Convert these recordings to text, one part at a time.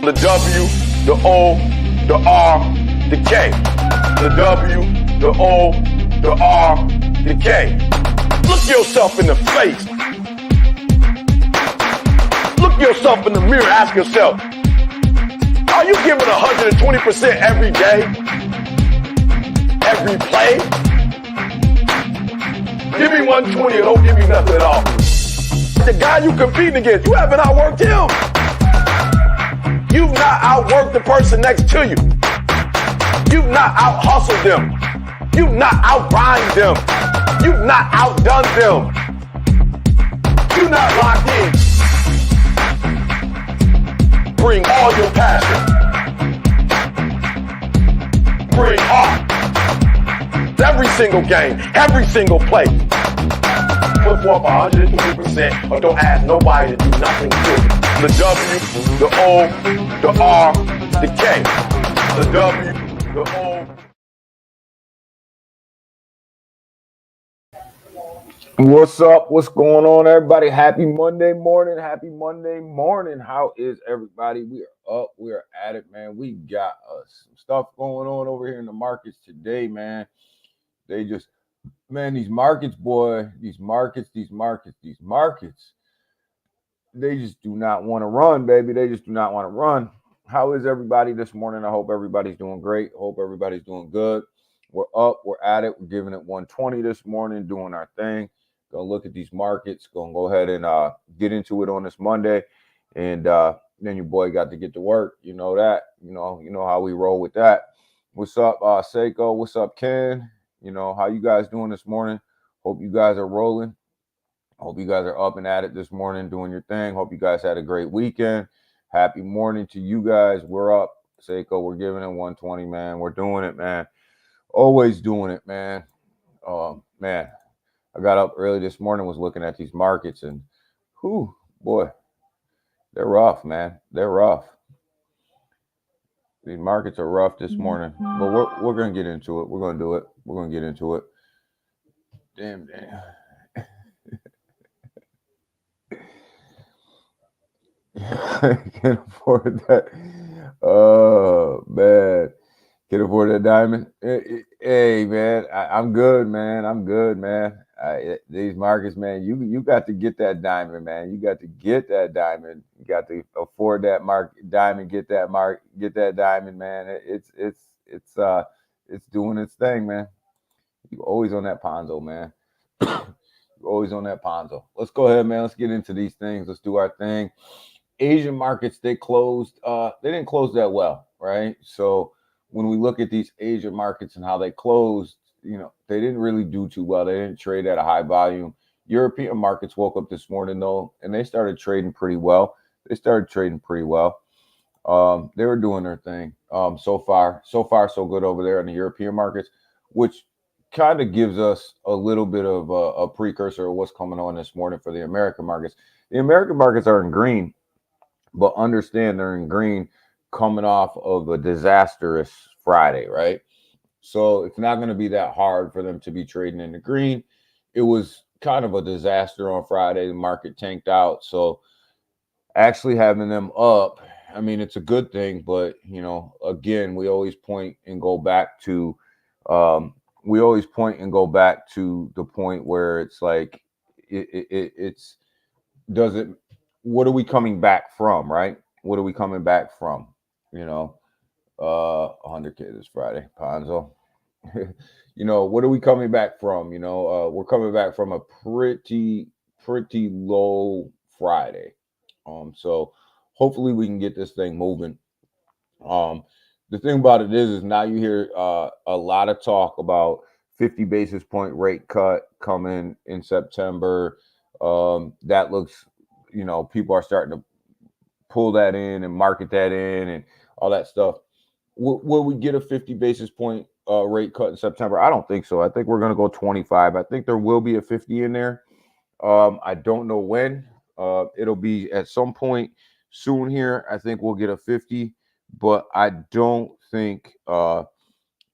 The W, the O, the R, the K. The W, the O, the R, the K. Look yourself in the face. Look yourself in the mirror. Ask yourself, are you giving 120% every day? Every play? Give me 120 and don't give me nothing at all. The guy you competing against, you haven't outworked him. You've not outworked the person next to you. You've not out-hustled them. You've not out-grind them. You've not outdone them. You're not locked in. Bring all your passion. Bring heart. Every single game, every single play. Put forth 120% or don't ask nobody to do nothing to it. The W, the O, the R, the K. The W, the O. What's up? What's going on, everybody? Happy Monday morning. Happy Monday morning. How is everybody? We are up. We are at it, man. We got some stuff going on over here in the markets today, man. They just, man, these markets, boy, these markets. They just do not want to run, baby. They just do not want to run. How is everybody this morning? I hope everybody's doing great. Hope everybody's doing good. We're up. We're at it. We're giving it 120 this morning, doing our thing. Gonna look at these markets. Gonna go ahead and get into it on this Monday. And then your boy got to get to work. You know that. You know how we roll with that. What's up, Seiko? What's up, Ken? You know, how you guys doing this morning? Hope you guys are rolling. Hope you guys are up and at it this morning, doing your thing. Hope you guys had a great weekend. Happy morning to you guys. We're up. Seiko, we're giving it 120, man. We're doing it, man. Always doing it, man. Man, I got up early this morning, was looking at these markets, and whew, boy, they're rough, man. They're rough. These markets are rough this morning, but we're gonna get into it. We're gonna do it. We're gonna get into it. Damn. I can't afford that. Oh man, can't afford that diamond. Hey man, I'm good, man. I'm good, man. These markets, man, you got to get that diamond, man. You got to get that diamond. You got to afford that diamond. Get that diamond, man. It's doing its thing, man. You always on that Ponzo, man. You're always on that Ponzo. Let's go ahead, man. Let's get into these things. Let's do our thing. Asian markets, they closed. They didn't close that well, right? So when we look at these Asian markets and how they closed, you know, they didn't really do too well. They didn't trade at a high volume. European markets woke up this morning, though, and they started trading pretty well. They were doing their thing. So far, so good over there in the European markets, which kind of gives us a little bit of a precursor of what's coming on this morning for the American markets. The American markets are in green, but understand they're in green coming off of a disastrous Friday, right? So it's not going to be that hard for them to be trading in the green. It was kind of a disaster on Friday. The market tanked out. So actually having them up, I mean, it's a good thing. But, you know, again, we always point and go back to the point where it's like it's doesn't. What are we coming back from, right? What are we coming back from? You know, 100K this Friday, Ponzo. You know, what are we coming back from? You know, we're coming back from a pretty low Friday. So hopefully we can get this thing moving. The thing about it is now you hear a lot of talk about 50 basis point rate cut coming in September. That looks, you know, people are starting to pull that in and market that in and all that stuff. Will we get a 50 basis point rate cut in September? I don't think so. I think we're going to go 25. I think there will be a 50 in there. I don't know when. It'll be at some point soon here. I think we'll get a 50, but I don't think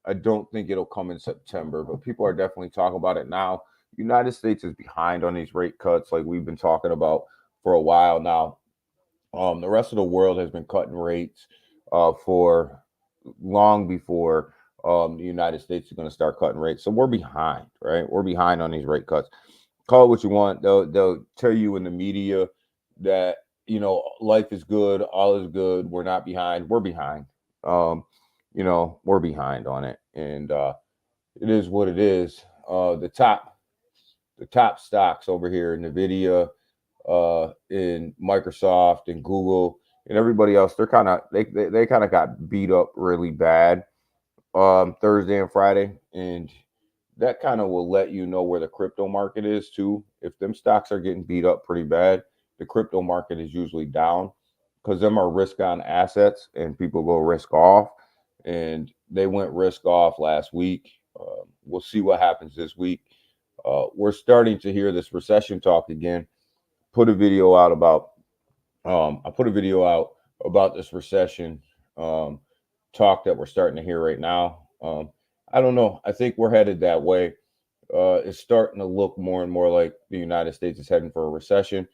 I don't think it'll come in September, but people are definitely talking about it now. United States is behind on these rate cuts, like we've been talking about for a while now. The rest of the world has been cutting rates for long before the United States is going to start cutting rates. So we're behind, right? We're behind on these rate cuts. Call it what you want. They'll tell you in the media that life is good, all is good. We're not behind. We're behind. Um, we're behind on it, and it is what it is. The top stocks over here, Nvidia, in Microsoft and Google and everybody else, they kind of got beat up really bad Thursday and Friday, and that kind of will let you know where the crypto market is too. If them stocks are getting beat up pretty bad, the crypto market is usually down because them are risk on assets and people go risk off, and they went risk off last week. We'll see what happens this week. We're starting to hear this recession talk again. Put a video out about I put a video out about this recession um, talk that we're starting to hear right now. I don't know. I think we're headed that way. It's starting to look more and more like the United States is heading for a recession.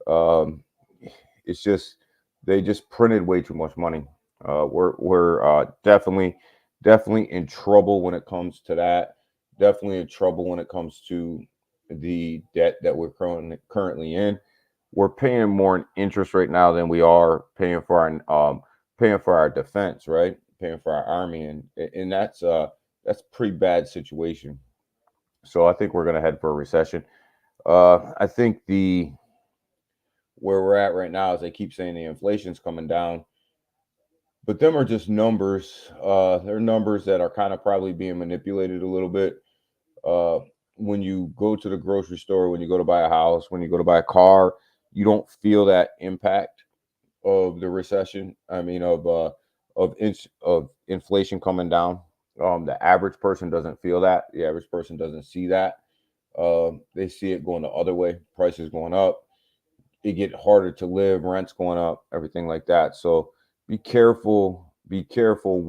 Um, it's just they just printed way too much money. We're definitely in trouble when it comes to that. Definitely in trouble when it comes to the debt that we're currently in. We're paying more in interest right now than we are paying for our defense, right? Paying for our army, and that's a pretty bad situation. So I think we're gonna head for a recession. I think the where we're at right now is they keep saying the inflation's coming down, but them are just numbers. They're numbers that are kind of probably being manipulated a little bit. Uh, when you go to the grocery store, when you go to buy a house, when you go to buy a car, you don't feel that impact of the recession. I mean, of inflation coming down. The average person doesn't feel that. The average person doesn't see that. They see it going the other way. Prices going up. It get harder to live. Rents going up. Everything like that. So be careful. Be careful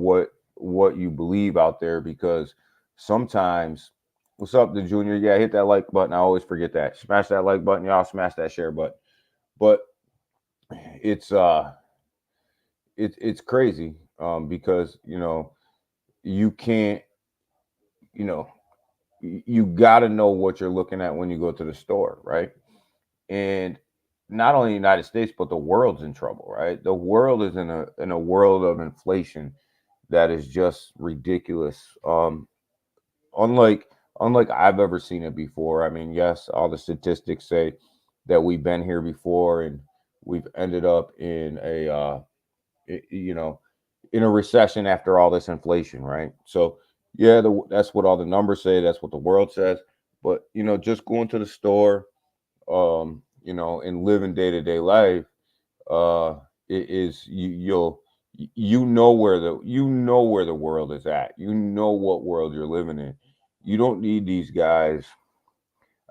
what you believe out there, because sometimes. What's up, the junior? Yeah, hit that like button. I always forget that. Smash that like button, y'all. Smash that share button. But it's it's crazy because you can't you know you got to know what you're looking at when you go to the store, right? And not only the United States but the world's in trouble, right? The world is in a world of inflation that is just ridiculous. Unlike unlike I've ever seen it before. I mean, yes, all the statistics say that we've been here before and we've ended up in a you know in a recession after all this inflation, right? So yeah, that's what all the numbers say. That's what the world says. But just going to the store, and living day to day life, it is you know where the world is at. You know what world you're living in. You don't need these guys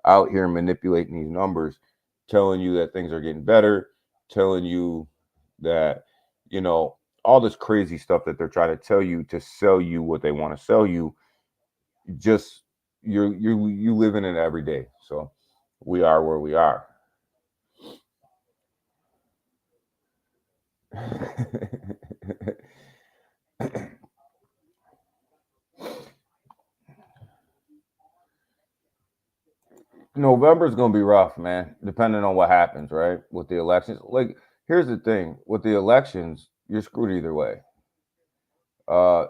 out here manipulating these numbers, telling you that things are getting better, telling you that, you know, all this crazy stuff that they're trying to tell you to sell you what they want to sell you. Just you live in it every day. So we are where we are. November's gonna be rough, man. Depending on what happens, right? With the elections. Like, here's the thing: with the elections, you're screwed either way. Uh,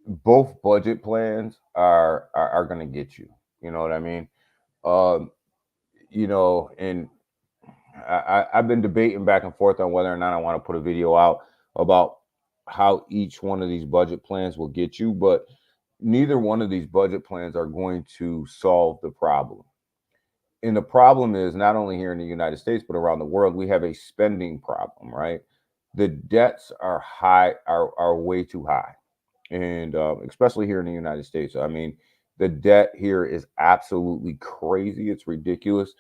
both budget plans are gonna get you. You know what I mean? Um, and I've been debating back and forth on whether or not I want to put a video out about how each one of these budget plans will get you, but neither one of these budget plans are going to solve the problem. And the problem is not only here in the United States, but around the world, we have a spending problem, right? The debts are are way too high, and especially here in the United States. I mean, the debt here is absolutely crazy. It's ridiculous,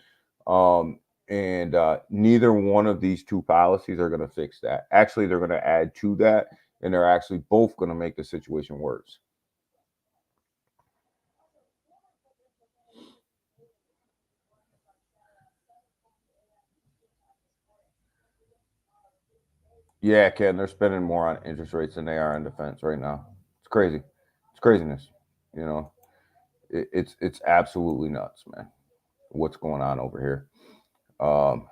and neither one of these two policies are going to fix that. Actually, they're going to add to that, and they're actually both going to make the situation worse. Yeah, Ken, they're spending more on interest rates than they are on defense right now. It's crazy. It's craziness. You know, it's absolutely nuts, man. What's going on over here? Um,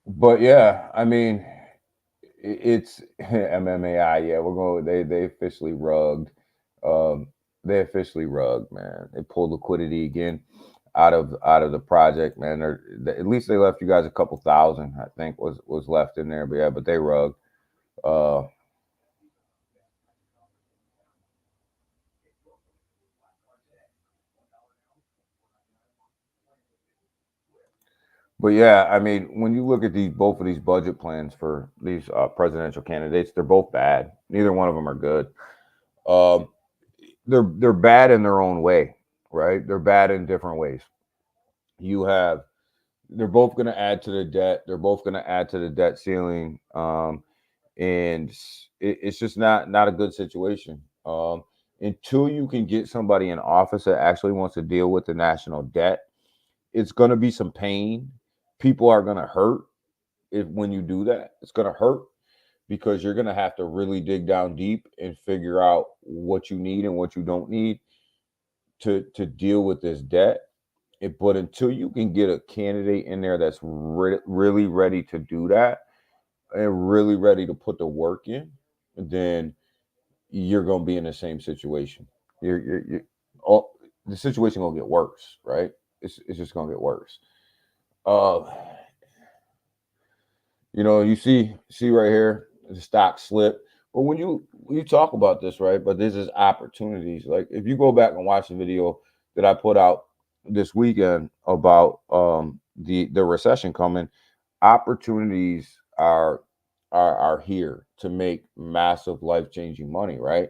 but yeah, I mean, it's MMAI. Yeah, we're going. They officially rugged. Um, they officially rugged, man. They pulled liquidity again out of the project, man. At least they left you guys a couple thousand, I think was left in there. But yeah, but they rugged. Uh, but yeah, I mean, when you look at these both of these budget plans for these presidential candidates, they're both bad. Neither one of them are good. Um, they're bad in their own way, right? They're bad in different ways. You have they're both going to add to the debt. They're both going to add to the debt ceiling, and it's just not a good situation. Until you can get somebody in office that actually wants to deal with the national debt, it's going to be some pain. People are going to hurt if when you do that. It's going to hurt because you're going to have to really dig down deep and figure out what you need and what you don't need to deal with this debt. But until you can get a candidate in there that's really ready to do that and really ready to put the work in, then you're going to be in the same situation. You're all, the situation gonna get worse, right? It's just gonna get worse. Uh, you see right here the stock slip. But when you talk about this, right? But this is opportunities. Like if you go back and watch the video that I put out this weekend about the recession coming, opportunities are here to make massive life changing money, right?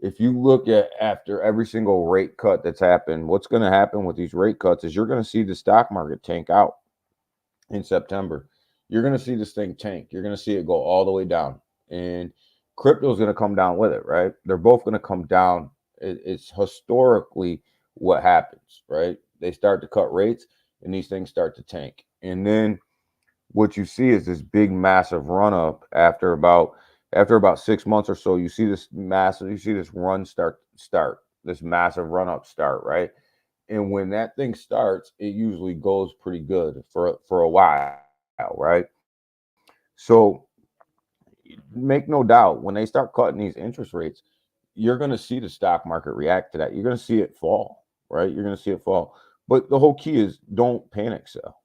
If you look at after every single rate cut that's happened, what's going to happen with these rate cuts is you're going to see the stock market tank out in September. You're going to see this thing tank. You're going to see it go all the way down. And crypto is going to come down with it, right? They're both going to come down. It's historically what happens, right? They start to cut rates and these things start to tank. And then what you see is this big massive run up after about 6 months or so. You see this run start this massive run up start, right? And when that thing starts, it usually goes pretty good for a while, right? So make no doubt, when they start cutting these interest rates, you're going to see the stock market react to that. You're going to see it fall, right? You're going to see it fall. But the whole key is don't panic sell.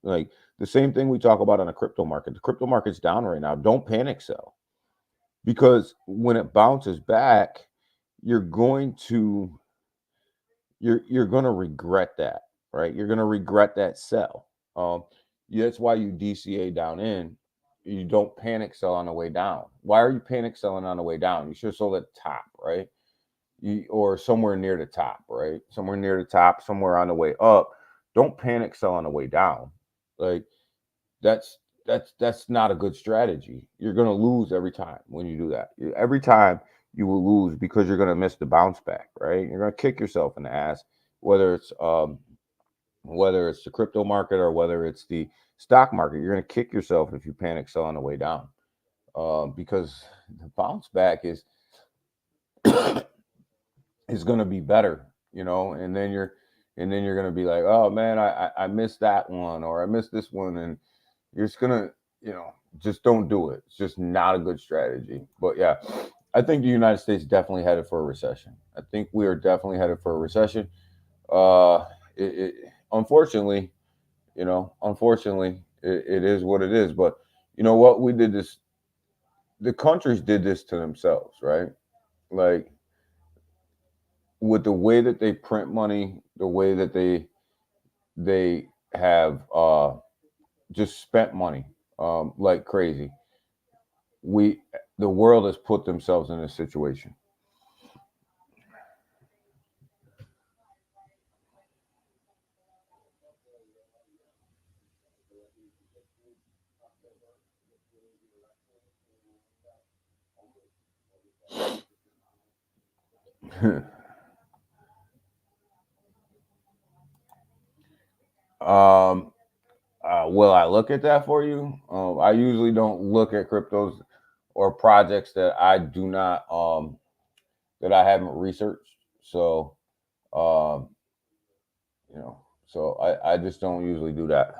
Like the same thing we talk about on the crypto market. The crypto market's down right now. Don't panic sell because when it bounces back, you're going to you're going to regret that, right? You're going to regret that sell. Um, yeah, that's why you DCA down in. You don't panic sell on the way down. Why are you panic selling on the way down? You should have sold at the top, right? Or somewhere near the top, right? Somewhere near the top, somewhere on the way up. Don't panic sell on the way down. Like that's that's not a good strategy. You're going to lose every time when you do that. Every time you will lose because you're going to miss the bounce back, right? You're going to kick yourself in the ass, whether it's the crypto market or whether it's the stock market. You're going to kick yourself if you panic sell on the way down, because the bounce back is going to be better, and then you're going to be like, oh man, I missed that one or I missed this one, and you're just gonna, just don't do it. It's just not a good strategy. But yeah, I think the United States definitely headed for a recession. I think we are definitely headed for a recession. Uh, unfortunately, it is what it is. But you know what? We did this. The countries did this to themselves, right? Like with the way that they print money, the way that they have just spent money like crazy. we the world has put themselves in this situation. um Will I look at that for you? I usually don't look at cryptos or projects that I do not that I haven't researched. So um, so I just don't usually do that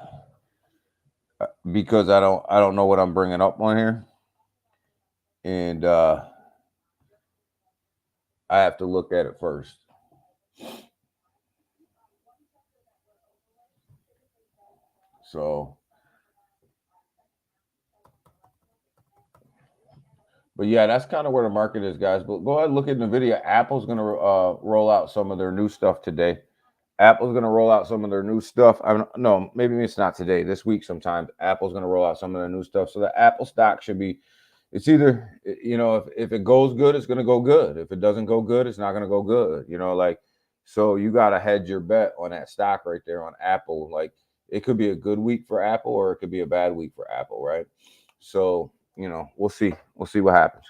because I don't know what I'm bringing up on here, and I have to look at it first. So, but yeah, that's kind of where the market is, guys. But go ahead and look at Nvidia. Apple's gonna roll out some of their new stuff today. Apple's going to roll out some of their new stuff. I don't know, maybe it's not today, this week sometime. Apple's going to roll out some of their new stuff. So the Apple stock should be, it's either, if it goes good, it's going to go good. If it doesn't go good, it's not going to go good. Like, so you got to hedge your bet on that stock right there on Apple. Like, it could be a good week for Apple or it could be a bad week for Apple, right? So, we'll see. We'll see what happens.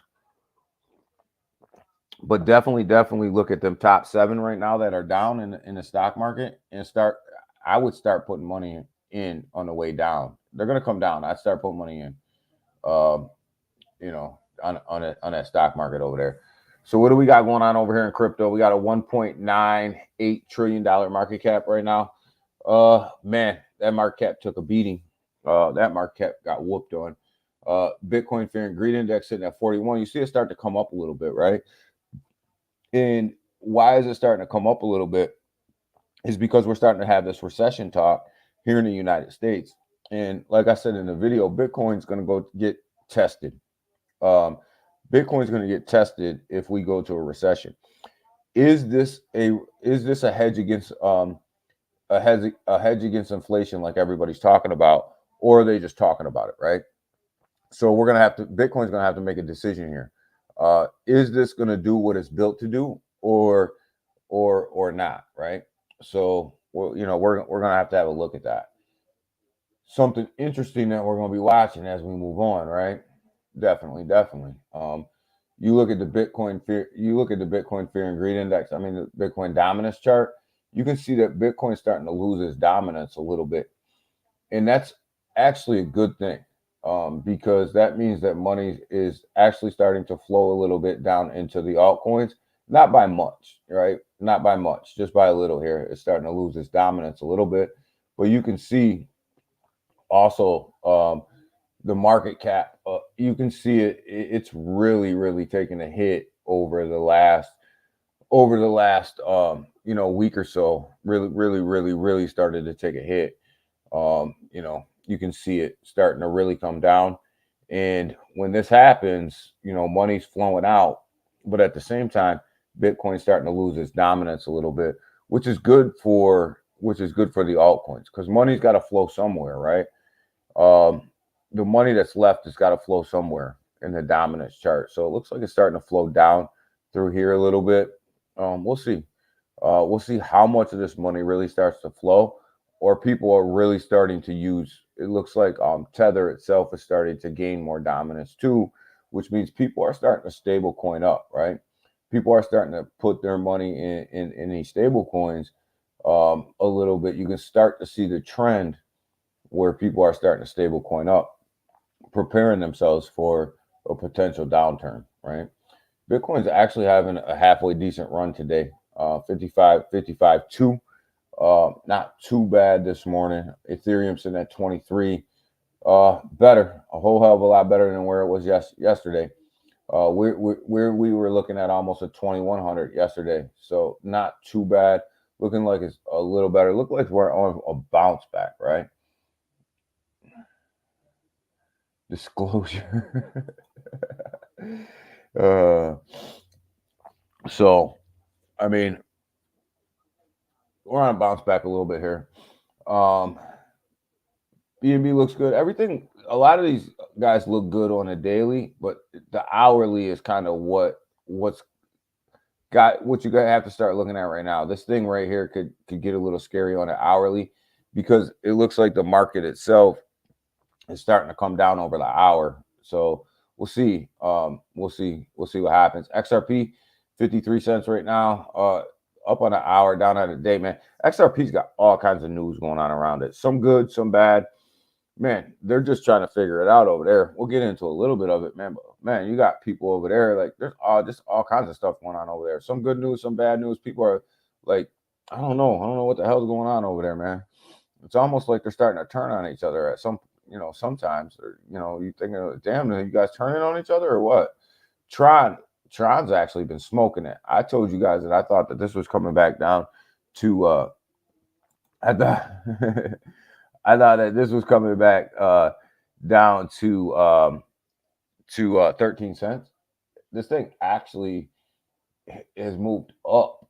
But definitely look at them top 7 right now that are down in the stock market and I would start putting money in on the way down. They're going to come down. I'd start putting money in, um, on that stock market over there. So what do we got going on over here in crypto? We got a $1.98 trillion market cap right now. Man, that market cap took a beating. That market cap got whooped on. Bitcoin Fear and Greed Index sitting at 41. You see it start to come up a little bit, right? And why is it starting to come up a little bit is because we're starting to have this recession talk here in the United States. And like I said in the video, Bitcoin's going to go get tested. Bitcoin's going to get tested if we go to a recession. Is this a hedge against a hedge against inflation like everybody's talking about, or are they just talking about it, right? So Bitcoin's going to have to make a decision here. Is this going to do what it's built to do, or not, right? So we're going to have a look at that. Something interesting that we're going to be watching as we move on, right? Definitely. You look at the Bitcoin fear and greed index. I mean, the Bitcoin dominance chart. You can see that Bitcoin's starting to lose its dominance a little bit, and that's actually a good thing. Because that means that money is actually starting to flow a little bit down into the altcoins, not by much, right? Not by much, just by a little here. It's starting to lose its dominance a little bit, but you can see also the market cap. You can see it's really taking a hit over the last week or so. Really started to take a hit. You can see it starting to really come down. And when this happens, money's flowing out. But at the same time, Bitcoin's starting to lose its dominance a little bit, which is good for the altcoins, because money's got to flow somewhere, right? The money that's left has got to flow somewhere in the dominance chart. So it looks like it's starting to flow down through here a little bit. We'll see. We'll see how much of this money really starts to flow, or people are really starting to use. It looks like Tether itself is starting to gain more dominance too, which means people are starting to stable coin up, right? People are starting to put their money in these stable coins a little bit. You can start to see the trend where people are starting to stable coin up, preparing themselves for a potential downturn, right? Bitcoin's actually having a halfway decent run today, 55.2. Not too bad this morning. Ethereum sitting at 23. Better, a whole hell of a lot better than where it was yesterday. We were looking at almost a 2100 yesterday, so not too bad. Looking like it's a little better. Look like we're on a bounce back, right? Disclosure. So, I mean, we're on a bounce back a little bit here. BNB looks good. Everything, a lot of these guys look good on a daily, but the hourly is kind of what you gotta have to start looking at right now. This thing right here could get a little scary on an hourly, because it looks like the market itself is starting to come down over the hour. So we'll see. We'll see what happens. XRP, 53 cents right now. Up on an hour, down on a day, man. XRP's got all kinds of news going on around it. Some good, some bad. man, they're just trying to figure it out over there. We'll get into a little bit of it, man. But man, you got people over there like there's all kinds of stuff going on over there. Some good news, some bad news. People are like, I don't know what the hell's going on over there, man. It's almost like they're starting to turn on each other at some, sometimes. Or, you thinking, damn, are you guys turning on each other or what? Tron, Tron's actually been smoking it. I told you guys that I thought that this was coming back down to I thought I thought that this was coming back down to 13 cents. This thing actually has moved up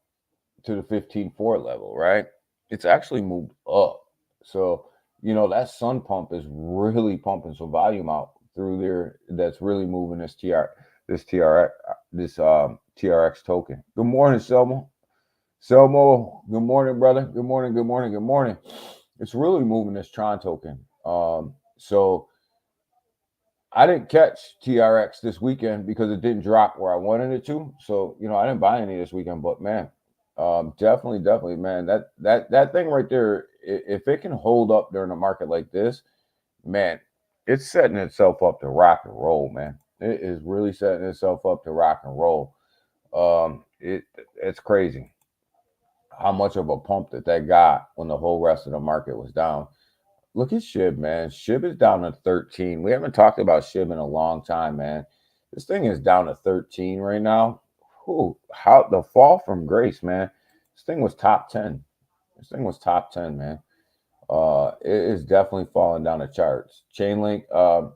to the 15.4 level, right? It's actually moved up. So, that sun pump is really pumping some volume out through there. That's really moving this TRX, TRX token. Good morning, Selma. Selmo, good morning, brother. Good morning, good morning, good morning. It's really moving this Tron token. So I didn't catch TRX this weekend because it didn't drop where I wanted it to. So, I didn't buy any this weekend, but man, definitely, man, that thing right there, if it can hold up during a market like this, man, it's setting itself up to rock and roll, man. It is really setting itself up to rock and roll. It's crazy how much of a pump that got when the whole rest of the market was down. Look at SHIB, man. SHIB is down to 13. We haven't talked about SHIB in a long time, man. This thing is down to 13 right now. Ooh, how the fall from grace, man. This thing was top 10. This thing was top 10, man. It is definitely falling down the charts. Chainlink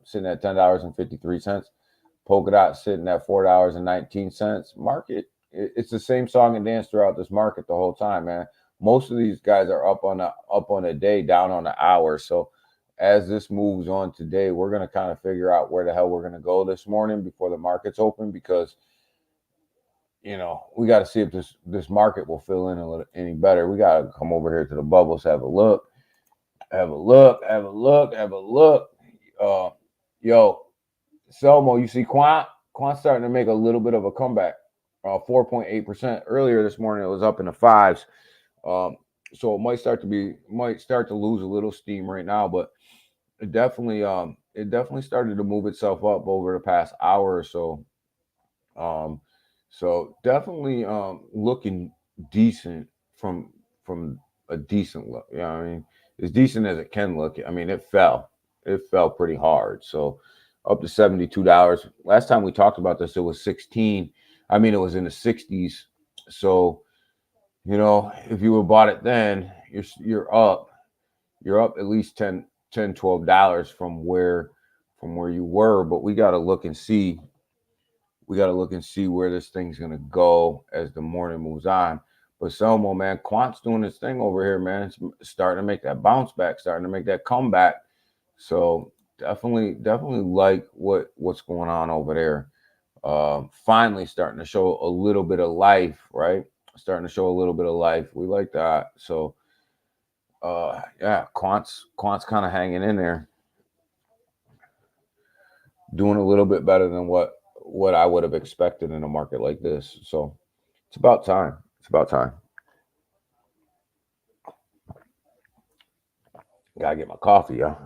sitting at $10.53. Polkadot sitting at $4.19. Market, it's the same song and dance throughout this market the whole time, man. Most of these guys are up on a day, down on the hour. So as this moves on today, we're gonna kind of figure out where the hell we're gonna go this morning before the markets open, because we got to see if this market will fill in a little any better. We got to come over here to the bubbles, have a look. Yo, Selmo, you see Quant's starting to make a little bit of a comeback. 4.8%. Earlier this morning, it was up in the fives. So it might start to lose a little steam right now, but it definitely started to move itself up over the past hour or so. So definitely looking decent from a decent look. You know what I mean? As decent as it can look. I mean, it fell. It fell pretty hard. So up to $72. Last time we talked about this, it was 16. I mean, it was in the 60s. So, if you would bought it then, you're up at least $10, $12 from where you were. But we got to look and see. We got to look and see where this thing's going to go as the morning moves on. But Selmo, man, Quant's doing his thing over here, man. It's starting to make that bounce back, starting to make that comeback. So definitely like what's going on over there. Finally starting to show a little bit of life, right? Starting to show a little bit of life. We like that. So yeah, Quant's kind of hanging in there, doing a little bit better than what I would have expected in a market like this. So it's about time. It's about time. Gotta get my coffee, y'all.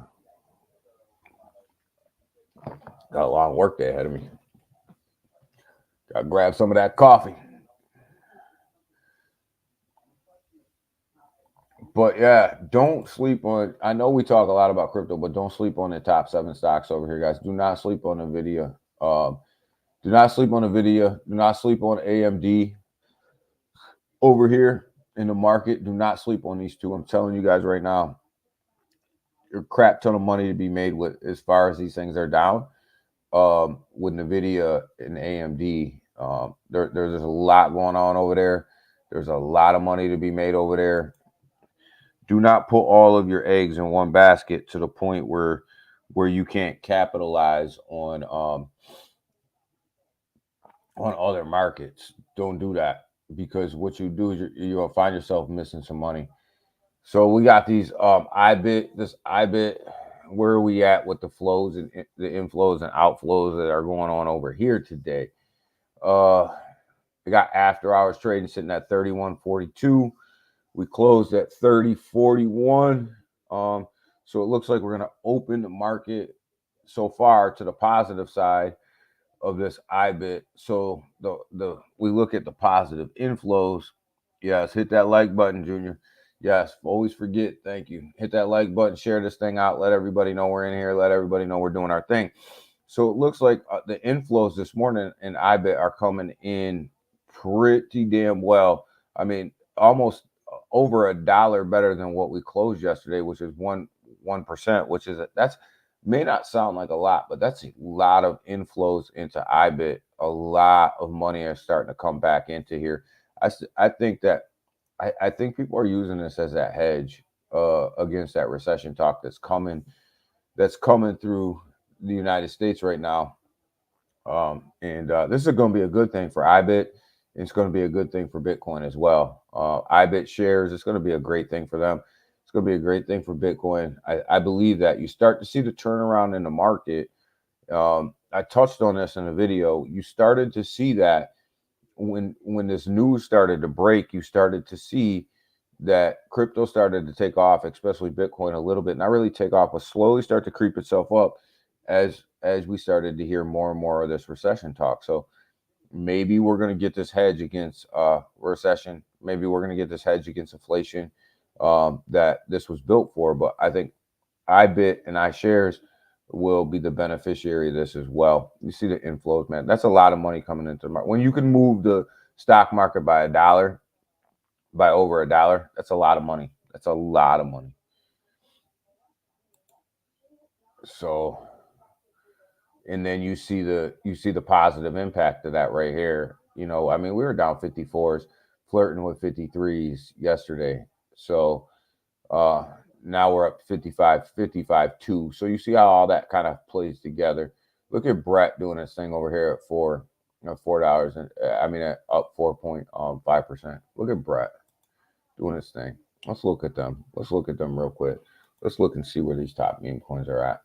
Got a long work day ahead of me. Gotta grab some of that coffee. But yeah, don't sleep on. I know we talk a lot about crypto, but don't sleep on the top 7 stocks over here, guys. Do not sleep on Nvidia. Do not sleep on Nvidia. Do not sleep on AMD over here in the market. Do not sleep on these two. I'm telling you guys right now, a crap ton of money to be made with as far as these things are down. With Nvidia and AMD, there's a lot going on over there. There's a lot of money to be made over there. Do not put all of your eggs in one basket to the point where you can't capitalize on other markets. Don't do that, because what you do is you'll find yourself missing some money. So we got these IBIT. Where are we at with the flows and the inflows and outflows that are going on over here today? We got after hours trading sitting at 31.42. We closed at 30.41. So it looks like we're going to open the market so far to the positive side of this IBIT. So the we look at the positive inflows. Yes, hit that like button, Junior. Yes, always forget. Thank you. Hit that like button, share this thing out, let everybody know we're in here, let everybody know we're doing our thing. So it looks like the inflows this morning in IBIT are coming in pretty damn well. I mean, almost over $1 better than what we closed yesterday, which is 1%, which is that's may not sound like a lot, but that's a lot of inflows into IBIT. A lot of money is starting to come back into here. I think that I think people are using this as that hedge against that recession talk that's coming through the United States right now. And this is going to be a good thing for IBIT. It's going to be a good thing for Bitcoin as well. IBIT shares, it's going to be a great thing for them. It's going to be a great thing for Bitcoin. I believe that you start to see the turnaround in the market. I touched on this in a video. You started to see that when this news started to break, you started to see that crypto started to take off, especially Bitcoin, a little bit, not really take off, but slowly start to creep itself up as we started to hear more and more of this recession talk. So maybe we're going to get this hedge against recession. Maybe we're going to get this hedge against inflation that this was built for. But I think IBIT and iShares will be the beneficiary of this as well. You see the inflows, man. That's a lot of money coming into the market. When you can move the stock market by $1, by over $1, that's a lot of money. That's a lot of money. So, and then you see the positive impact of that right here. You know, I mean, we were down 54s, flirting with 53s yesterday. So now we're up 55 2. So you see how all that kind of plays together. Look at Brett doing this thing over here at $4, and I mean up 4.5%. Look at Brett doing this thing. Let's look at them. Let's look at them real quick. Let's look and see where these top meme coins are at.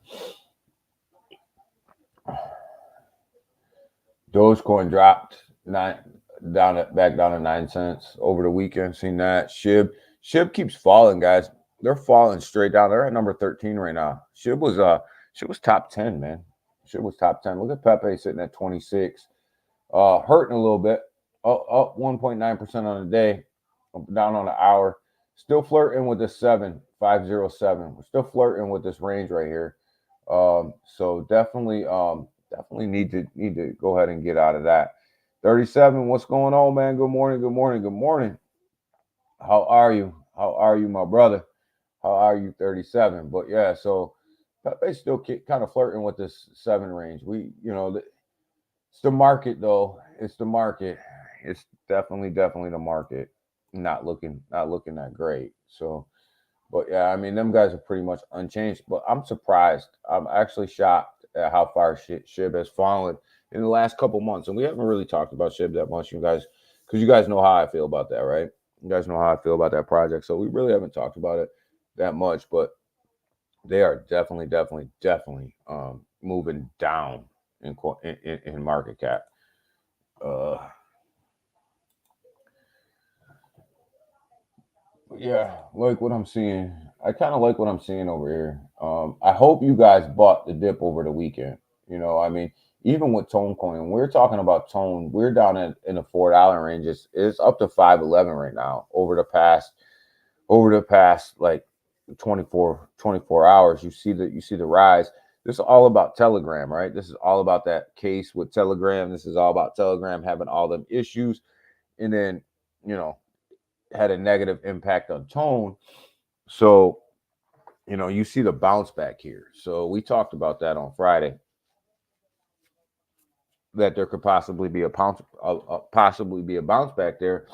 Dogecoin dropped back down to 9 cents over the weekend. Seen that. SHIB keeps falling, guys. They're falling straight down. They're at number 13 right now. SHIB was top 10, man. SHIB was top 10. Look at Pepe sitting at 26. Hurting a little bit. Up 1.9% on the day. Down on the hour. Still flirting with the 507. We're still flirting with this range right here. So definitely need to go ahead and get out of that. 37, what's going on, man? Good morning. How are you? My brother? How are you, 37? But yeah, so Pepe's still kind of flirting with this 7 range. It's the market though. It's the market. It's definitely the market. Not looking that great. So, but yeah, I mean, them guys are pretty much unchanged. But I'm surprised. I'm actually shocked at how far SHIB has fallen in the last couple months. And we haven't really talked about SHIB that much, you guys, because you guys know how I feel about that, right? You guys know how I feel about that project. So we really haven't talked about it that much, but they are definitely moving down in market cap. Yeah, like what I'm seeing. I kind of like what I'm seeing over here. I hope you guys bought the dip over the weekend. You know, I mean, even with Tone Coin, we're talking about Tone. We're down in the $4 range. It's up to 511 right now over the past like 24 hours. You see the rise. This is all about Telegram, right? This is all about that case with Telegram. This is all about Telegram having all them issues, and then had a negative impact on Tone. So you see the bounce back here. So we talked about that on Friday, that there could possibly be a bounce back there.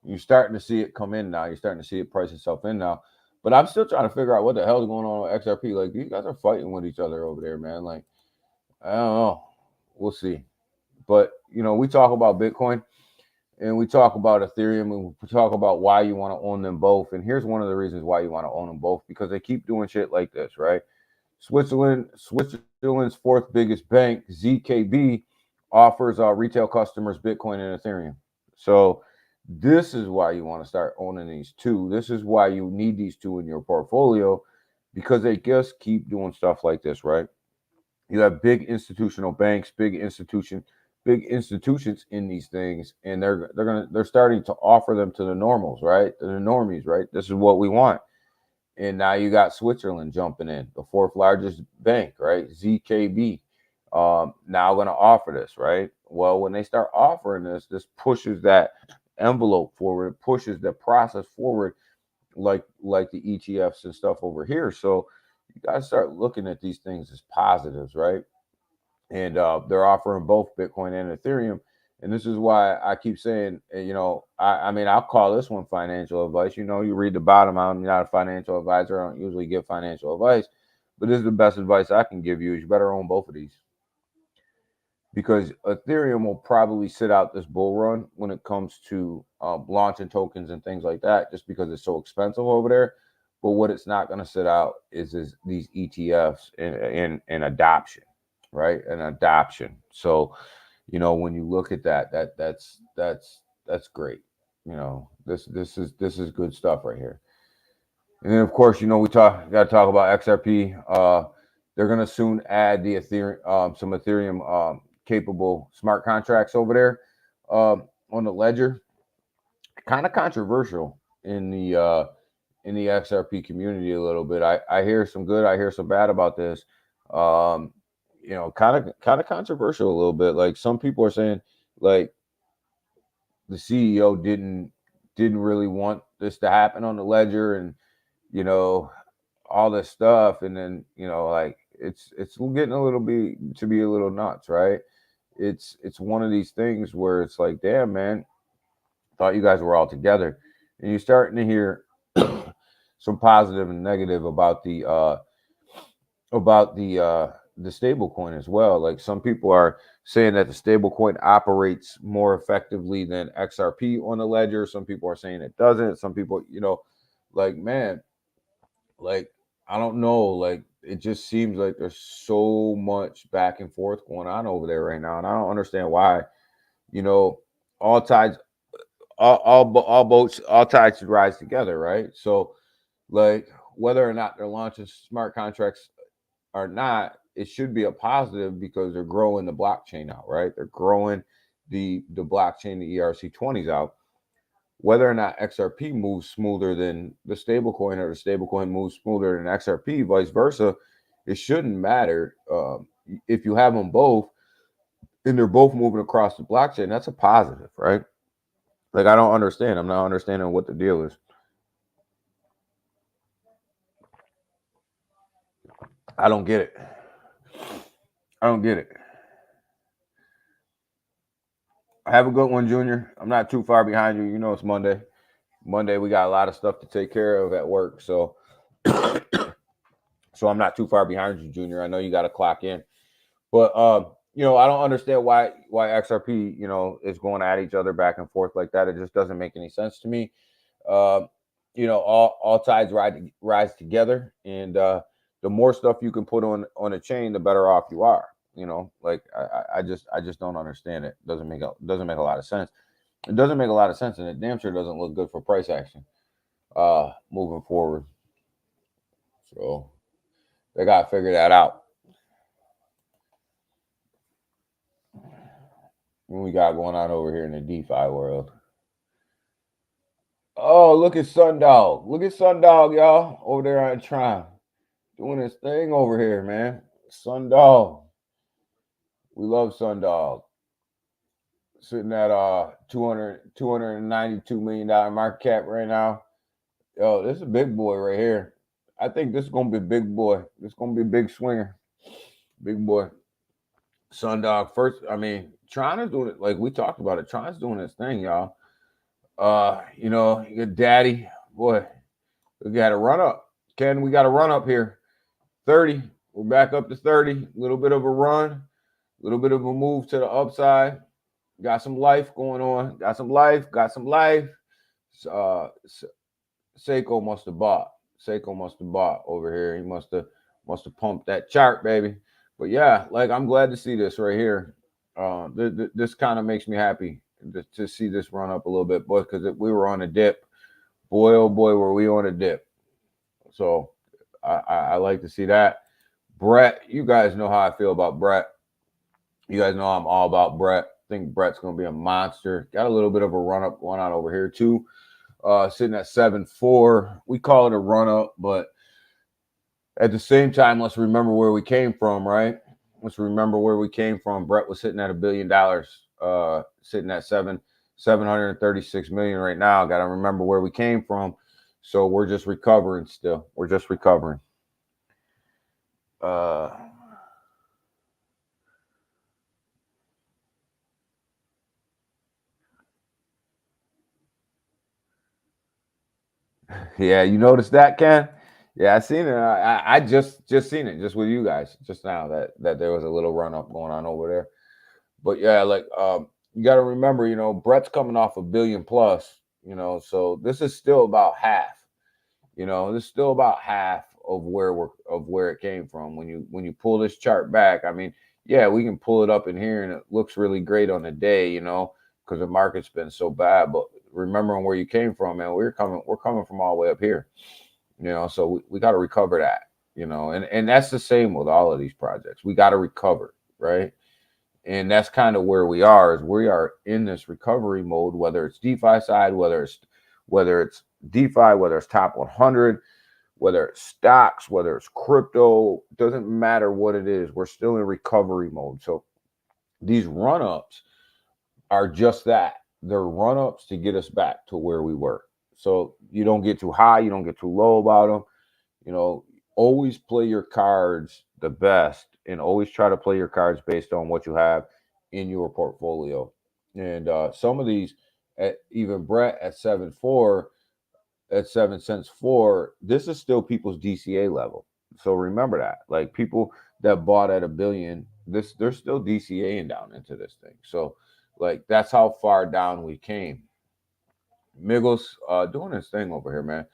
You're starting to see it come in now. You're starting to see it price itself in now. But I'm still trying to figure out what the hell is going on with XRP. Like, these guys are fighting with each other over there, man. Like, I don't know. We'll see. But, we talk about Bitcoin and we talk about Ethereum and we talk about why you want to own them both. And here's one of the reasons why you want to own them both, because they keep doing shit like this, right? Switzerland's 4th biggest bank, ZKB, offers retail customers Bitcoin and Ethereum. So this is why you want to start owning these two. This is why you need these two in your portfolio, because they just keep doing stuff like this, right? You have big institutional banks, big institutions in these things, and they're starting to offer them to the normals, right? To the normies, right? This is what we want. And now you got Switzerland jumping in, the fourth largest bank, right? ZKB, now going to offer this, right? Well, when they start offering this pushes that envelope forward, pushes the process forward, like the ETFs and stuff over here. So you got to start looking at these things as positives, right? And they're offering both Bitcoin and Ethereum. And this is why I keep saying, I mean, I'll call this one financial advice. You read the bottom. I'm not a financial advisor. I don't usually give financial advice, but this is the best advice I can give you. Is you better own both of these, because Ethereum will probably sit out this bull run when it comes to launching tokens and things like that, just because it's so expensive over there. But what it's not going to sit out is these ETFs and adoption, right? And adoption. So, when you look at that's great. This is good stuff right here. And then, of course, we got to talk about XRP. They're going to soon add the Ethereum, some Ethereum capable smart contracts over there on the ledger. Kind of controversial in the XRP community a little bit. I hear some good, I hear some bad about this. Kind of controversial a little bit. Like, some people are saying, like, the CEO didn't really want this to happen on the ledger, and all this stuff, and then like, it's getting a little bit to be a little nuts, right? It's one of these things where it's like, damn, man, thought you guys were all together, and you're starting to hear some positive and negative about the stable coin as well. Like, some people are saying that the stable coin operates more effectively than XRP on the ledger. Some people are saying it doesn't. Some people, like, man, like, I don't know, like, it just seems like there's so much back and forth going on over there right now, and I don't understand why. You know, all tides, all boats, all tides should rise together, right? So, like, whether or not they're launching smart contracts or not, it should be a positive because they're growing the blockchain out, right? They're growing the blockchain, the ERC20s out. Whether or not XRP moves smoother than the stablecoin, or the stablecoin moves smoother than XRP, vice versa, it shouldn't matter. If you have them both and they're both moving across the blockchain, that's a positive, right? Like, I don't understand. I'm not understanding what the deal is. I don't get it. I don't get it. Have a good one, Junior. I'm not too far behind you. It's Monday. Monday, we got a lot of stuff to take care of at work. So, so I'm not too far behind you, Junior. I know you got to clock in. But, I don't understand why XRP, is going at each other back and forth like that. It just doesn't make any sense to me. All tides rise together, and the more stuff you can put on a chain, the better off you are. Like, I just don't understand it. Doesn't make a lot of sense. It doesn't make a lot of sense, and it damn sure doesn't look good for price action moving forward. So they got to figure that out. What we got going on over here in the DeFi world? Oh, look at Sundog. Look at Sundog, y'all, over there on Tron, doing his thing over here, man. Sundog. We love Sundog. Sitting at $292 million market cap right now. Yo, this is a big boy right here. I think this is gonna be a big boy. This is gonna be a big swinger. Big boy. Sundog first. I mean, Tron is doing it, like we talked about it. Tron's doing his thing, y'all. Your daddy, boy, we got a run up. Ken, we got a run up here. 30. We're back up to 30. A little bit of a run, a little bit of a move to the upside. Got some life going on. Got some life. Seiko must have bought. Seiko must have bought over here. He must have pumped that chart, baby. But yeah, like, I'm glad to see this right here. This kind of makes me happy to see this run up a little bit, boy, because we were on a dip. Boy, oh boy, were we on a dip. So I like to see that. Brett, you guys know how I feel about Brett. You guys know I'm all about Brett. I think Brett's going to be a monster. Got a little bit of a run up going on over here too. Sitting at 7.4. We call it a run up, but at the same time, let's remember where we came from, right? Let's remember where we came from. Brett was sitting at $1 billion, sitting at 736 million right now. Got to remember where we came from. So we're just recovering still. We're just recovering. Yeah, you noticed that, Ken? Yeah, I seen it. I just seen it just with you guys just now that there was a little run up going on over there. But yeah, like you got to remember, Brett's coming off $1 billion plus, so this is still about half. This is still about half of where it came from. When you pull this chart back, I mean, yeah, we can pull it up in here and it looks really great on the day, because the market's been so bad. But remembering where you came from, man, we're coming from all the way up here, so we got to recover that, and that's the same with all of these projects. We got to recover, right? And that's kind of where we are. Is we are in this recovery mode, whether it's DeFi side, whether it's DeFi, whether it's top 100, whether it's stocks, whether it's crypto, doesn't matter what it is. We're still in recovery mode. So these run-ups are just that. They're run-ups to get us back to where we were. So you don't get too high, you don't get too low about them. Always play your cards the best and always try to play your cards based on what you have in your portfolio. And some of these, even Brett at 7.4, at 7 cents for, this is still people's DCA level. So remember that. Like people that bought at $1 billion, they're still DCAing down into this thing. So like that's how far down we came. Miggles doing his thing over here, man.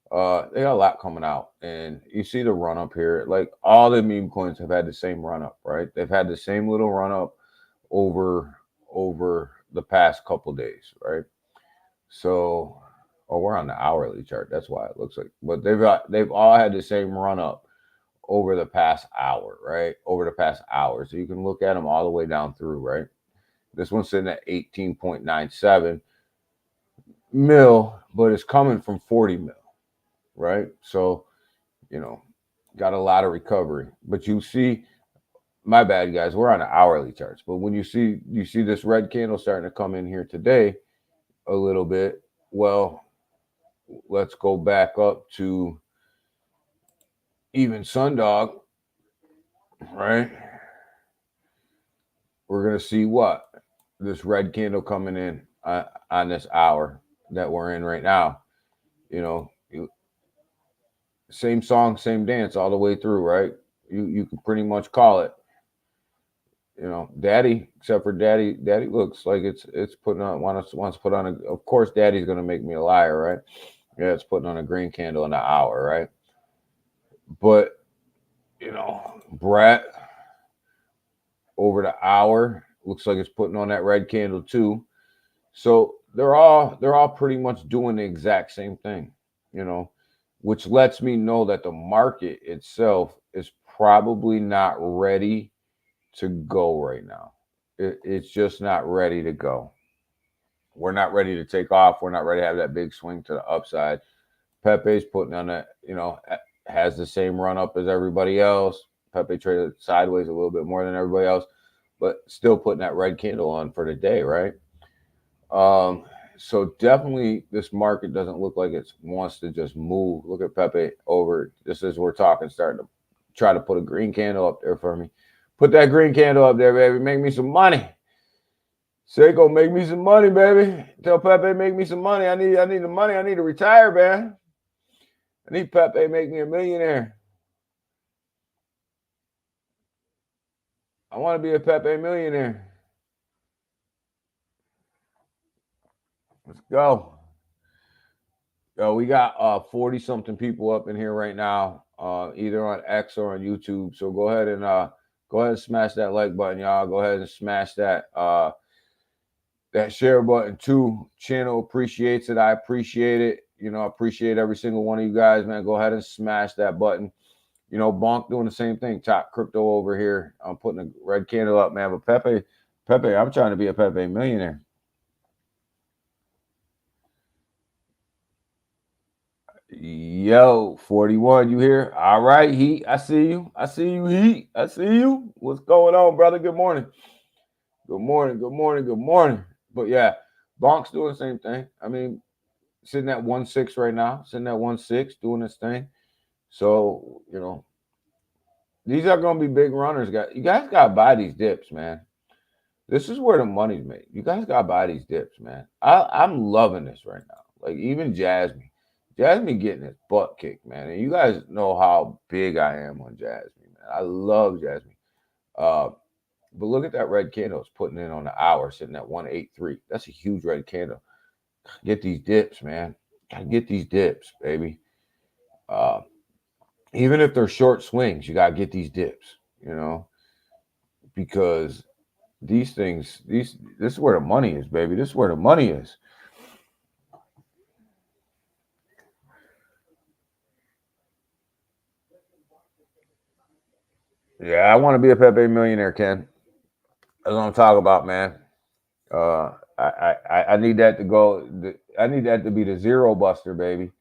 They got a lot coming out, and you see the run up here. Like all the meme coins have had the same run up, right? They've had the same little run up over the past couple days, right? So, we're on the hourly chart. That's why it looks like. But they've all had the same run up over the past hour, right? Over the past hour, so you can look at them all the way down through, right? This one's sitting at 18.97 mil, but it's coming from 40 mil. Right? So, got a lot of recovery. But you see, my bad guys, we're on the hourly charts. But when you see this red candle starting to come in here today a little bit, well, let's go back up to even Sundog, right? We're gonna see what this red candle coming in on this hour that we're in right now. Same song, same dance all the way through, right? You can pretty much call it. Daddy, except for Daddy looks like it's putting on wants to put on of course Daddy's gonna make me a liar, right? Yeah, it's putting on a green candle in an hour, right? But Brett over the hour looks like it's putting on that red candle too. So they're all pretty much doing the exact same thing, which lets me know that the market itself is probably not ready to go right now. It's just not ready to go. We're not ready to take off. We're not ready to have that big swing to the upside. Pepe's putting on that, has the same run up as everybody else. Pepe traded sideways a little bit more than everybody else, but still putting that red candle on for the day, right? So definitely this market doesn't look like it wants to just move. Look at Pepe over, just as we're talking, starting to try to put a green candle up there for me. Put that green candle up there, baby. Make me some money. Seiko, make me some money, baby. Tell Pepe, make me some money. I need the money. I need to retire, man. I need Pepe make me a millionaire. I want to be a Pepe millionaire. Let's go. Yo, we got 40 something people up in here right now, either on X or on YouTube. So go ahead and smash that like button, y'all. Go ahead and smash that share button too. Channel appreciates it. I appreciate it. I appreciate every single one of you guys, man. Go ahead and smash that button. Bonk doing the same thing. Top crypto over here. I'm putting a red candle up, man. But Pepe, I'm trying to be a Pepe millionaire. Yo, 41, you here? All right, Heat. I see you. I see you, Heat. I see you. What's going on, brother? Good morning. Good morning. Good morning. Good morning. But yeah, Bonk's doing the same thing. I mean, sitting at 1.6 right now, sitting at 1.6, doing this thing. So, these are going to be big runners. You guys got to buy these dips, man. This is where the money's made. You guys got to buy these dips, man. I'm loving this right now. Like, even Jasmine getting his butt kicked, man. And you guys know how big I am on Jasmine, man. I love Jasmine. Uh, but look at that red candle it's putting in on the hour, sitting at 183. That's a huge red candle. Get these dips, man. Gotta get these dips, baby. Uh, Even if they're short swings, you gotta get these dips, because these things, this is where the money is, baby. This is where the money is. Yeah, I want to be a Pepe millionaire, Ken. That's what I'm talking about, man. I need that to go. I need that to be the zero buster, baby.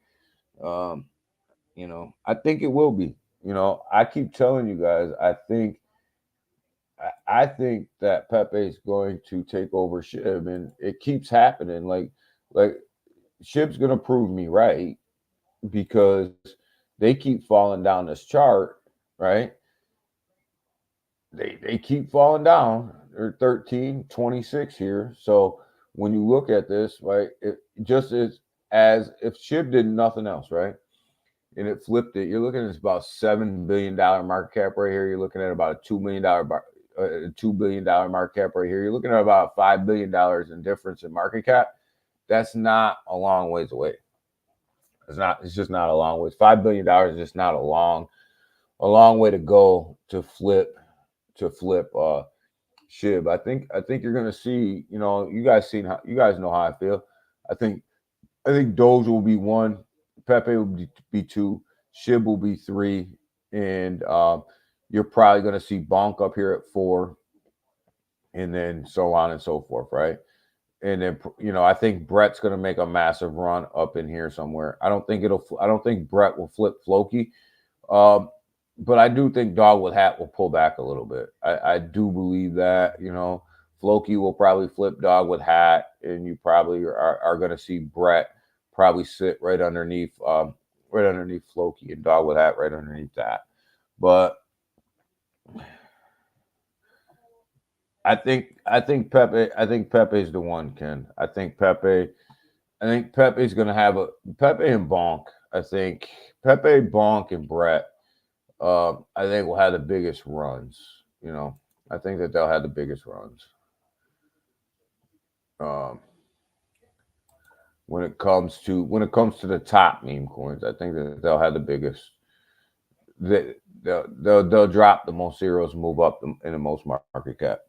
Um, I think it will be. I keep telling you guys. I think that Pepe is going to take over Shib, and it keeps happening. Like Shib's going to prove me right because they keep falling down this chart, right? They keep falling down. They're 13, 26 here. So when you look at this, right, it just is as if Shib did nothing else, right? And it flipped it. You're looking at about $7 billion market cap right here. You're looking at about a $2 billion market cap right here. You're looking at about $5 billion in difference in market cap. That's not a long ways away. It's not. It's just not a long ways. $5 billion is just not a long way to go to flip Shib. I think you're gonna see. You guys know how I feel. I think I think Doge will be one, Pepe will be two, Shib will be three, and you're probably going to see Bonk up here at four, and then so on and so forth, right? And then I think Brett's going to make a massive run up in here somewhere. I don't think Brett will flip Floki, um, but I do think Dog with Hat will pull back a little bit. I do believe that. Floki will probably flip Dog with Hat, and you probably are going to see Brett probably sit right underneath Floki, and Dog with Hat right underneath that. But I think Pepe's the one, Ken. I think Pepe's gonna have a Pepe and Bonk. I think Pepe, Bonk, and Brett. I think will have the biggest runs. I think that they'll have the biggest runs. Um, when it comes to the top meme coins, I think that they'll have the biggest. They'll drop the most zeros, move up in the most market cap.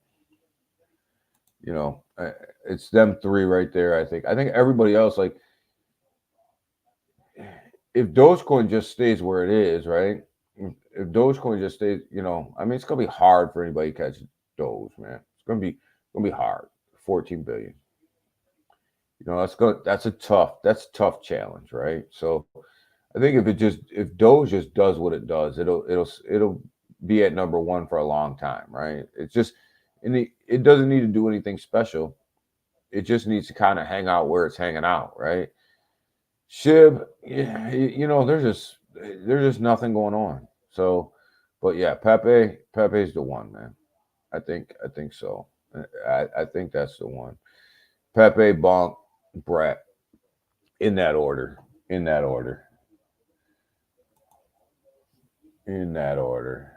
It's them three right there. I think everybody else, like, if Dogecoin just stays where it is, right? If Dogecoin just stays, I mean, it's gonna be hard for anybody to catch Doge, man. It's gonna be hard. 14 billion. That's a tough challenge, right? So I think if Doge just does what it does, it'll be at number one for a long time, right? It's just it doesn't need to do anything special. It just needs to kind of hang out where it's hanging out, right? Shib, yeah, there's just nothing going on. So, but yeah, Pepe's the one, man. I think so. I think that's the one. Pepe, Bonk, Brett, in that order. In that order. In that order.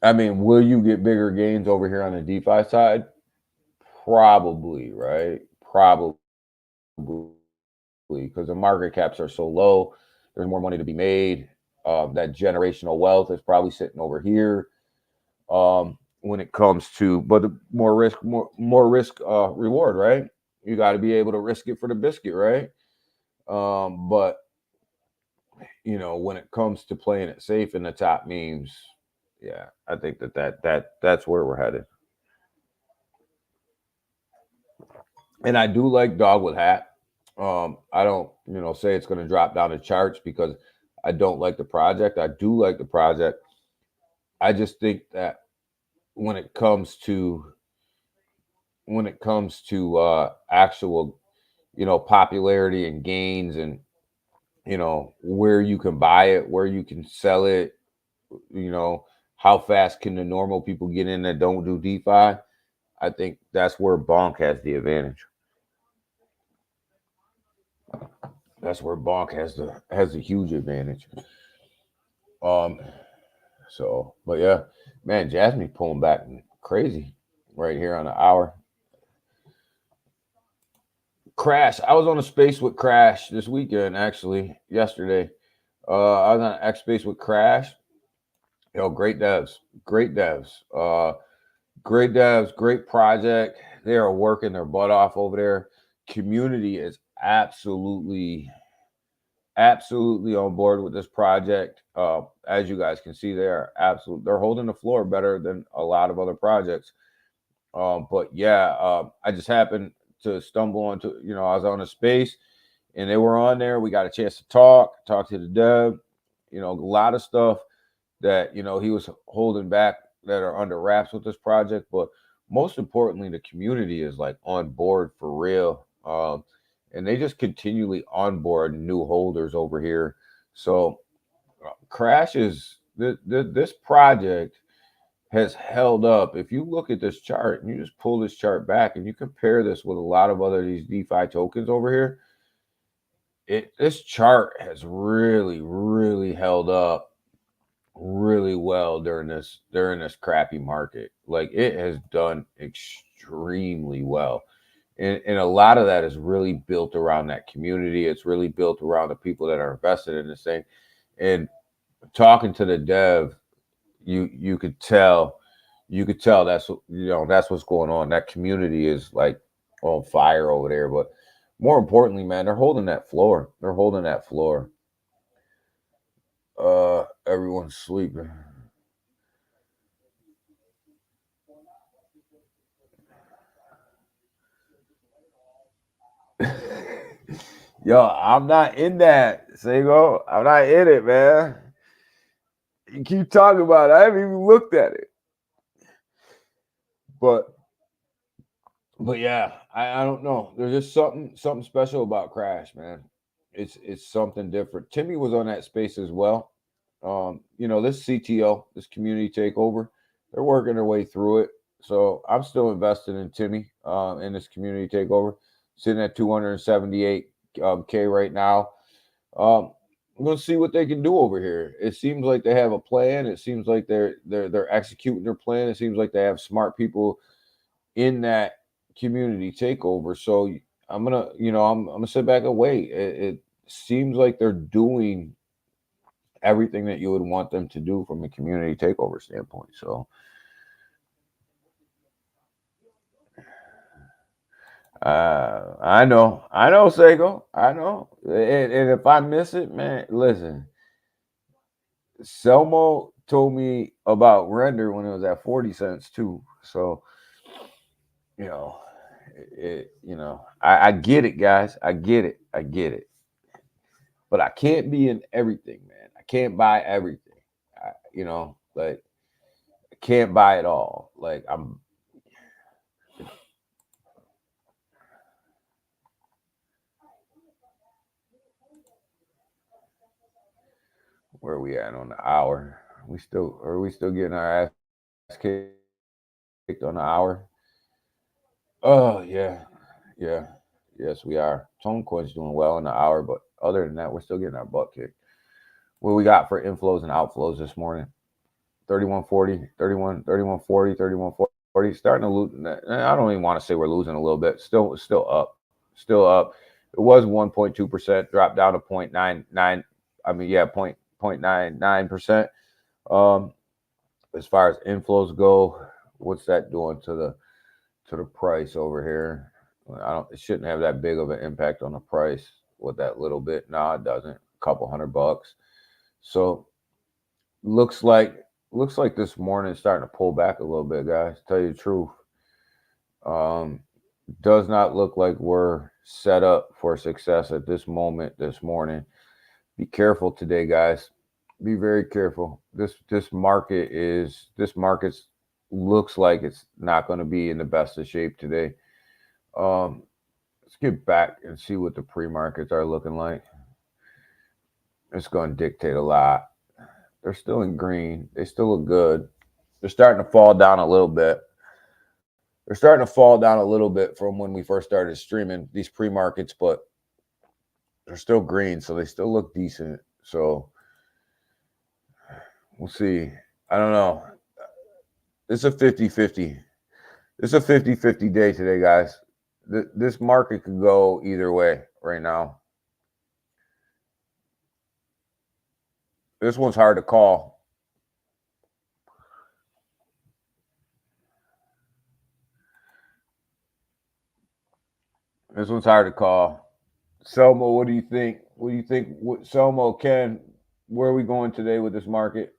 I mean, will you get bigger gains over here on the DeFi side? Probably, right? Probably, because the market caps are so low. There's more money to be made. That generational wealth is probably sitting over here. When it comes to, but the more risk reward, right? You got to be able to risk it for the biscuit, right? But when it comes to playing it safe in the top memes, yeah, I think that's where we're headed. And I do like Dog with Hat. I don't, say it's going to drop down the charts because I don't like the project. I do like the project. I just think that when it comes to actual, popularity and gains, and where you can buy it, where you can sell it, you know, how fast can the normal people get in that don't do DeFi? I think that's where Bonk has the advantage. That's where Bonk has the huge advantage. Um, but yeah, man, Jasmine pulling back crazy right here on the hour. Crash. I was on a space with Crash this weekend, actually, yesterday. I was on X space with Crash. Great devs, great devs, great devs, great project. They are working their butt off over there. Community is absolutely on board with this project. As you guys can see, they're holding the floor better than a lot of other projects. But yeah, I just happened to stumble onto, I was on a space and they were on there. We got a chance to talk to the dev, a lot of stuff that, he was holding back that are under wraps with this project. But most importantly, the community is like on board for real. And they just continually onboard new holders over here. So Crash is this project has held up. If you look at this chart and you just pull this chart back and you compare this with a lot of other these DeFi tokens over here, this chart has really held up really well during this crappy market. Like, it has done extremely well. And a lot of that is really built around that community. It's really built around the people that are invested in this thing. And talking to the dev, you could tell that's what's going on. That community is like on fire over there. But more importantly, man, they're holding that floor. They're holding that floor. Everyone's sleeping. Yo, I'm not in that, Sego. I'm not in it, man. You keep talking about it. I haven't even looked at it. But yeah, I don't know. There's just something special about Crash, man. It's something different. Timmy was on that space as well. This CTO, this community takeover, they're working their way through it. So I'm still invested in Timmy, in this community takeover, sitting at 278 K right now. I'm gonna see what they can do over here. It seems like they have a plan. It seems like they're executing their plan. It seems like they have smart people in that community takeover. So I'm gonna sit back and wait. It seems like they're doing everything that you would want them to do from a community takeover standpoint. So I know, Sego, I know. And if I miss it, man, listen. Selmo told me about Render when it was at 40 cents too. So you know, I get it, guys. I get it. I get it. But I can't be in everything, man. I can't buy everything. Like, I can't buy it all. Like, I'm where are we at on the hour? Are we still getting our ass kicked on the hour? Oh yeah, yeah, yes we are. Tone coin's doing well in the hour, but other than that, we're still getting our butt kicked. What we got for inflows and outflows this morning? 3140, 3140, 3140. Starting to lose. I don't even want to say we're losing a little bit. Still up. Still up. It was 1.2%, dropped down to 0.99. I mean, yeah, 0.99%. As far as inflows go, what's that doing to the price over here? It shouldn't have that big of an impact on the price with that little bit. No, it doesn't. couple $100. So looks like this morning is starting to pull back a little bit, guys. Tell you the truth. Um, does not look like we're set up for success at this moment this morning. Be careful today, guys. Be very careful. This market's looks like it's not going to be in the best of shape today. Um, let's get back and see what the pre-markets are looking like. It's going to dictate a lot. They're still in green. They still look good. They're starting to fall down a little bit. They're starting to fall down a little bit from when we first started streaming these pre-markets, but they're still green, so they still look decent. So we'll see. I don't know. It's a 50-50. It's a 50-50 day today, guys. This market could go either way right now. This one's hard to call. This one's hard to call. Selmo, what do you think? What do you think? Selmo, Ken, where are we going today with this market?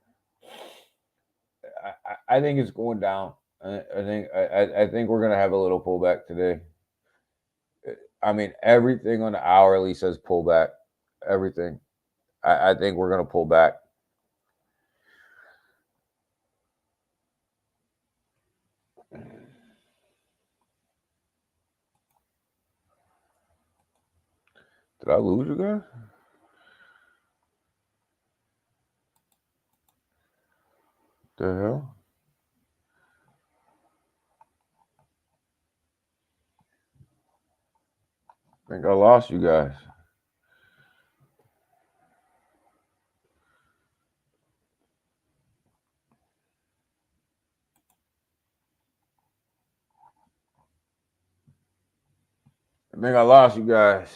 I think it's going down. I think we're gonna have a little pullback today. I mean, everything on the hourly says pullback. Everything. I think we're gonna pull back. Did I lose you guys? The hell? I think I lost you guys. I think I lost you guys.